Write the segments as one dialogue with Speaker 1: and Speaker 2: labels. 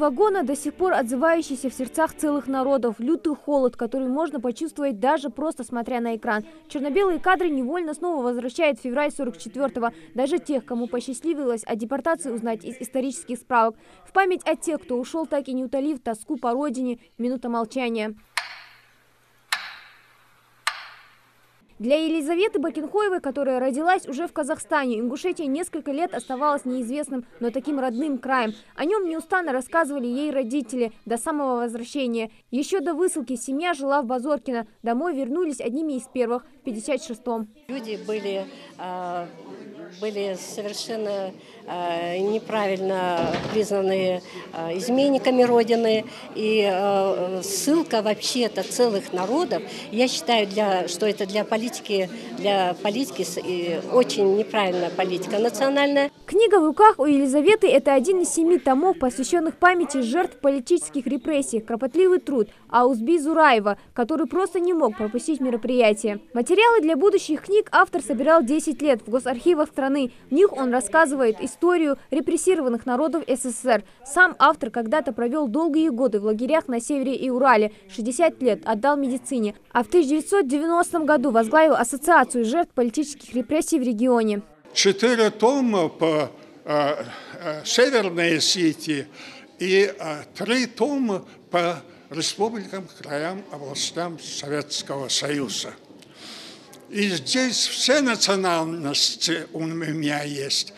Speaker 1: вагона до сих пор отзывающийся в сердцах целых народов. Лютый холод, который можно почувствовать даже просто смотря на экран. Черно-белые кадры невольно снова возвращают в февраль 44-го. Даже тех, кому посчастливилось о депортации узнать из исторических справок. В память о тех, кто ушел, так и не утолив тоску по родине, минута молчания. Для Елизаветы Бакинхоевой, которая родилась уже в Казахстане, Ингушетия несколько лет оставалась неизвестным, но таким родным краем. О нем неустанно рассказывали ей родители до самого возвращения. Еще до высылки семья жила в Базоркино. Домой вернулись одними из первых в 1956-м.
Speaker 2: Люди были совершенно неправильно признанные изменниками Родины. И ссылка вообще-то целых народов, я считаю, что это для политики очень неправильная политика национальная.
Speaker 1: Книга в руках у Елизаветы – это один из 7 томов, посвященных памяти жертв политических репрессий, кропотливый труд Аузби Зураева, который просто не мог пропустить мероприятие. Материалы для будущих книг автор собирал 10 лет в госархивах страны. В них он рассказывает историю репрессированных народов СССР. Сам автор когда-то провел долгие годы в лагерях на севере и Урале, 60 лет отдал медицине, а в 1990 году возглавил Ассоциацию жертв политических репрессий в регионе.
Speaker 3: 4 тома по Северной Осетии и 3 тома по республикам, краям, областям Советского Союза. И здесь все национальности у меня есть.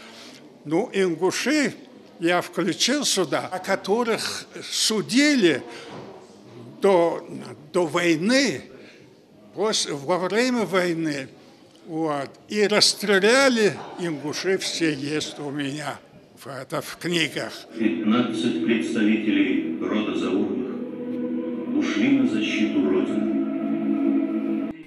Speaker 3: Ну, ингуши я включил сюда, о которых судили до войны, во время войны. Вот. И расстреляли ингуши, все есть у меня в книгах.
Speaker 4: 15 представителей рода Заурных ушли на защиту Родины.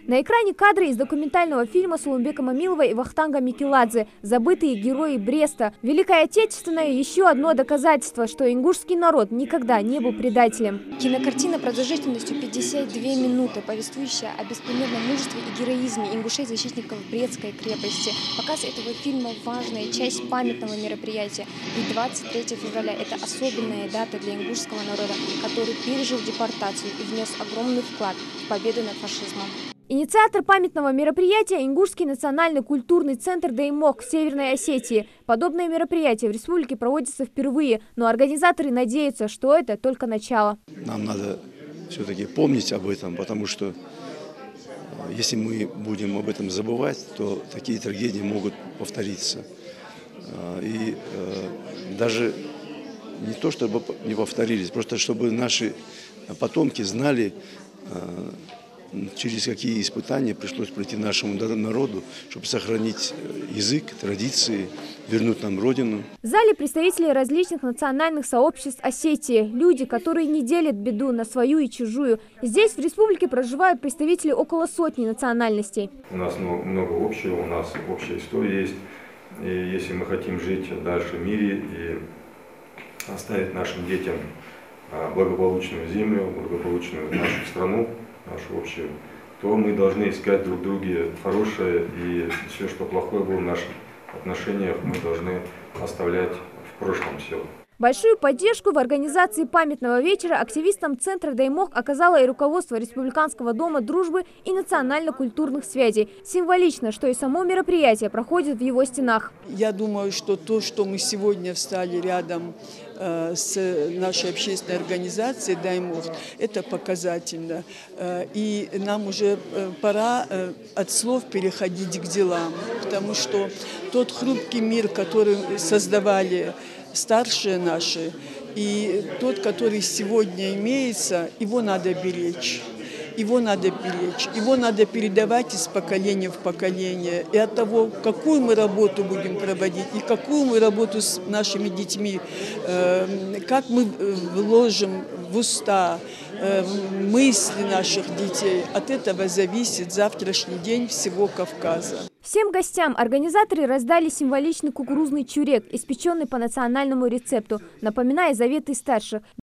Speaker 1: На экране кадры из документального фильма Сулумбека Мамилова и Вахтанга Микеладзе «Забытые герои Бреста». Великая Отечественная – еще одно доказательство, что ингушский народ никогда не был предателем. Кинокартина продолжительностью 52 минуты, повествующая о беспримерном мужестве и героизме ингушей-защитников Брестской крепости. Показ этого фильма – важная часть памятного мероприятия. Ведь 23 февраля – это особенная дата для ингушского народа, который пережил депортацию и внес огромный вклад в победу над фашизмом. Инициатор памятного мероприятия – Ингушский национальный культурный центр Даймок в Северной Осетии. Подобное мероприятие в республике проводится впервые, но организаторы надеются, что это только начало.
Speaker 5: Нам надо все-таки помнить об этом, потому что если мы будем об этом забывать, то такие трагедии могут повториться. И даже не то, чтобы не повторились, просто чтобы наши потомки знали, через какие испытания пришлось пройти нашему народу, чтобы сохранить язык, традиции, вернуть нам родину.
Speaker 1: В зале представители различных национальных сообществ Осетии. Люди, которые не делят беду на свою и чужую. Здесь, в республике, проживают представители около 100 национальностей.
Speaker 6: У нас много общего, у нас общая история есть. И если мы хотим жить дальше в мире и оставить нашим детям благополучную землю, благополучную нашу страну, нашу общую, то мы должны искать друг в друге хорошее, и все, что плохое было в наших отношениях, мы должны оставлять в прошлом все.
Speaker 1: Большую поддержку в организации памятного вечера активистам центра Даймок оказало и руководство Республиканского дома дружбы и национально-культурных связей. Символично, что и само мероприятие проходит в его стенах.
Speaker 7: Я думаю, что то, что мы сегодня встали рядом с нашей общественной организацией Даймок, это показательно. И нам уже пора от слов переходить к делам, потому что тот хрупкий мир, который создавали старшие наши, и тот, который сегодня имеется, его надо беречь. Его надо беречь, его надо передавать из поколения в поколение. И от того, какую мы работу будем проводить, и какую мы работу с нашими детьми, как мы вложим в уста мысли наших детей, от этого зависит завтрашний день всего Кавказа.
Speaker 1: Всем гостям организаторы раздали символичный кукурузный чурек, испеченный по национальному рецепту, напоминая заветы старших.